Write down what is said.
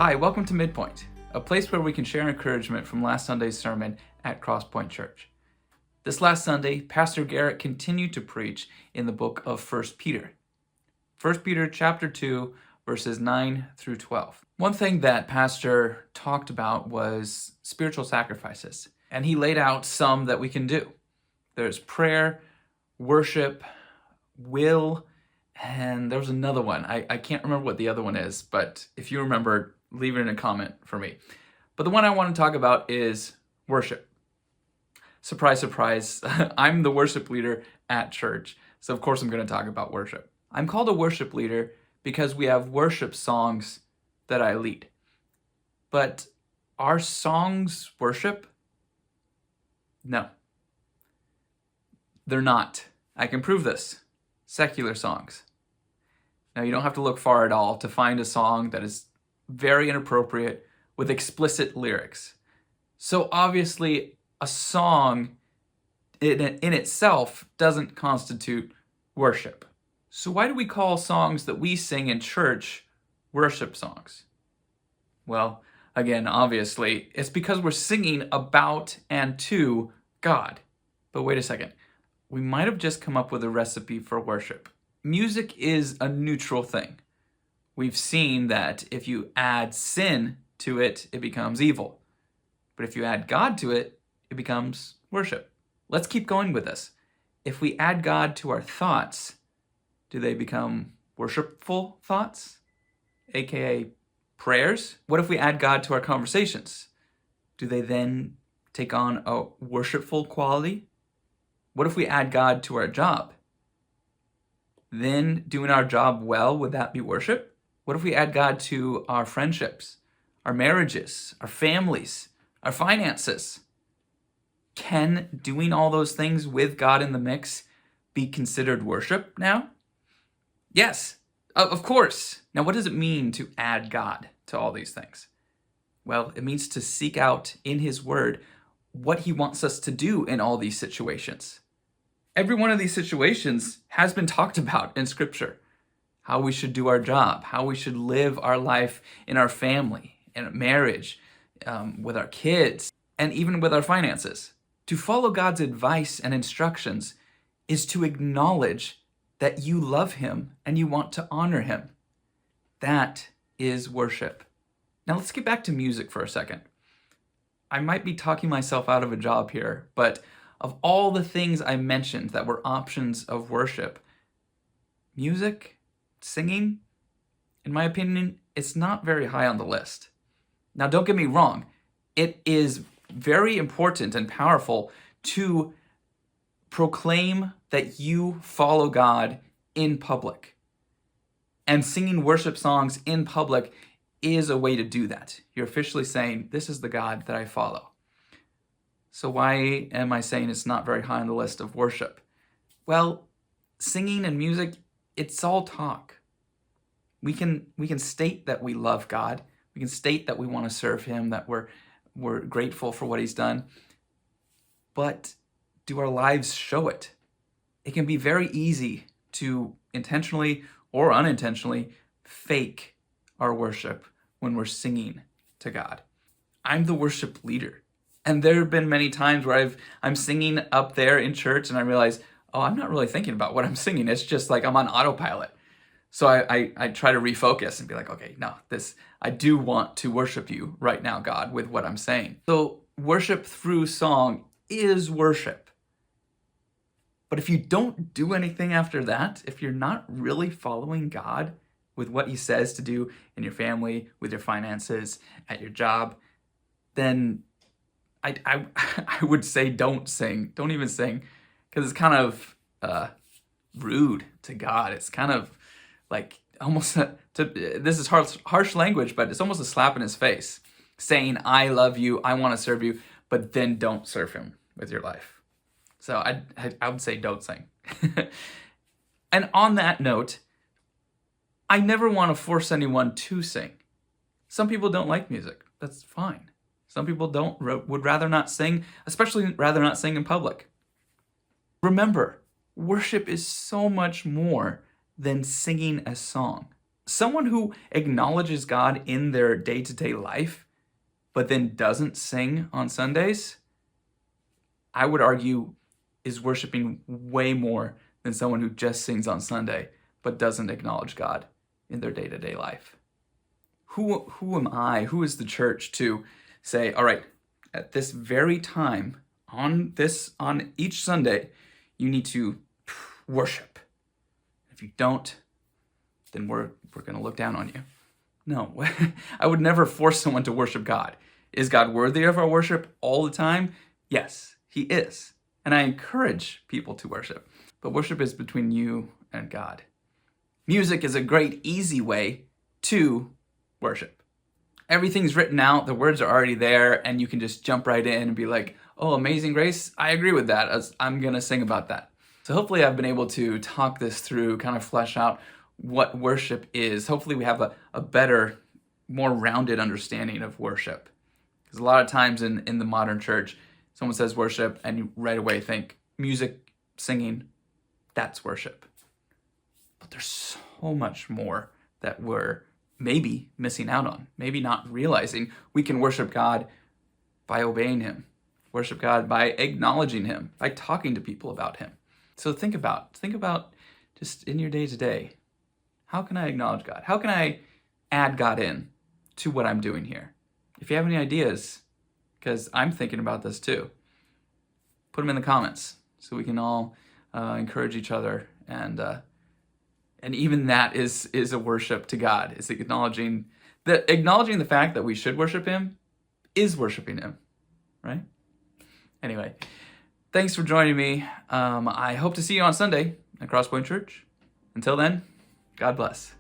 Hi, welcome to Midpointe, a place where we can share encouragement from last Sunday's sermon at Crosspoint Church. This last Sunday, Pastor Garrett continued to preach in the book of 1 Peter. 1 Peter chapter 2, verses 9 through 12. One thing that Pastor talked about was spiritual sacrifices, and he laid out some that we can do. There's prayer, worship, will, and there was another one. I can't remember what the other one is, but if you remember, leave it in a comment for me. But the one I want to talk about is worship. Surprise, surprise, I'm the worship leader at church, so of course I'm going to talk about worship. I'm called a worship leader because we have worship songs that I lead. But are songs worship? No. They're not. I can prove this. Secular songs. Now, you don't have to look far at all to find a song that is very inappropriate with explicit lyrics. So obviously, a song in itself doesn't constitute worship. So why do we call songs that we sing in church worship songs? Well, again, obviously, it's because we're singing about and to God. But wait a second. We might have just come up with a recipe for worship. Music is a neutral thing. We've seen that if you add sin to it, it becomes evil. But if you add God to it, it becomes worship. Let's keep going with this. If we add God to our thoughts, do they become worshipful thoughts? AKA prayers? What if we add God to our conversations? Do they then take on a worshipful quality? What if we add God to our job? Then doing our job well, would that be worship? What if we add God to our friendships, our marriages, our families, our finances? Can doing all those things with God in the mix be considered worship now? Yes, of course. Now, what does it mean to add God to all these things? Well, it means to seek out in His Word what He wants us to do in all these situations. Every one of these situations has been talked about in Scripture. How we should do our job, how we should live our life in our family, in a marriage, with our kids, and even with our finances. To follow God's advice and instructions is to acknowledge that you love Him and you want to honor Him. That is worship. Now let's get back to music for a second. I might be talking myself out of a job here, but of all the things I mentioned that were options of worship, music, singing, in my opinion, it's not very high on the list. Now, don't get me wrong. It is very important and powerful to proclaim that you follow God in public. And singing worship songs in public is a way to do that. You're officially saying, this is the God that I follow. So why am I saying it's not very high on the list of worship? Well, singing and music, it's all talk. We can state that we love God. We can state that we want to serve Him, that we're grateful for what He's done. But do our lives show it? It can be very easy to intentionally or unintentionally fake our worship when we're singing to God. I'm the worship leader. And there have been many times where I'm singing up there in church and I realize, oh, I'm not really thinking about what I'm singing. It's just like I'm on autopilot. So I try to refocus and be like, okay, no, I do want to worship you right now, God, with what I'm saying. So worship through song is worship. But if you don't do anything after that, if you're not really following God with what He says to do in your family, with your finances, at your job, then I would say don't sing. Don't even sing, because it's kind of rude to God. It's kind of like almost this is harsh language, but it's almost a slap in His face, saying, I love you, I want to serve you, but then don't serve Him with your life. So I would say don't sing. And on that note, I never want to force anyone to sing. Some people don't like music. That's fine. Some people would rather not sing, especially rather not sing in public. Remember, worship is so much more than singing a song. Someone who acknowledges God in their day-to-day life, but then doesn't sing on Sundays, I would argue is worshiping way more than someone who just sings on Sunday, but doesn't acknowledge God in their day-to-day life. Who am I? Who is the church to say, all right, at this very time, on each Sunday, you need to worship. If you don't, then we're going to look down on you. No, I would never force someone to worship God. Is God worthy of our worship all the time? Yes, he is. And I encourage people to worship. But worship is between you and God. Music is a great, easy way to worship. Everything's written out, the words are already there, and you can just jump right in and be like, oh, Amazing Grace, I agree with that. I'm going to sing about that. So hopefully I've been able to talk this through, kind of flesh out what worship is. Hopefully we have a better, more rounded understanding of worship. Because a lot of times in the modern church, someone says worship and you right away think music, singing, that's worship. But there's so much more that we're maybe missing out on, maybe not realizing. We can worship God by obeying him, worship God by acknowledging him, by talking to people about him. So think about just in your day-to-day, how can I acknowledge God? How can I add God in to what I'm doing here? If you have any ideas, because I'm thinking about this too, put them in the comments so we can all encourage each other. And even that is a worship to God. It's acknowledging the fact that we should worship him is worshiping him, right? Anyway, thanks for joining me. I hope to see you on Sunday at Crosspoint Church. Until then, God bless.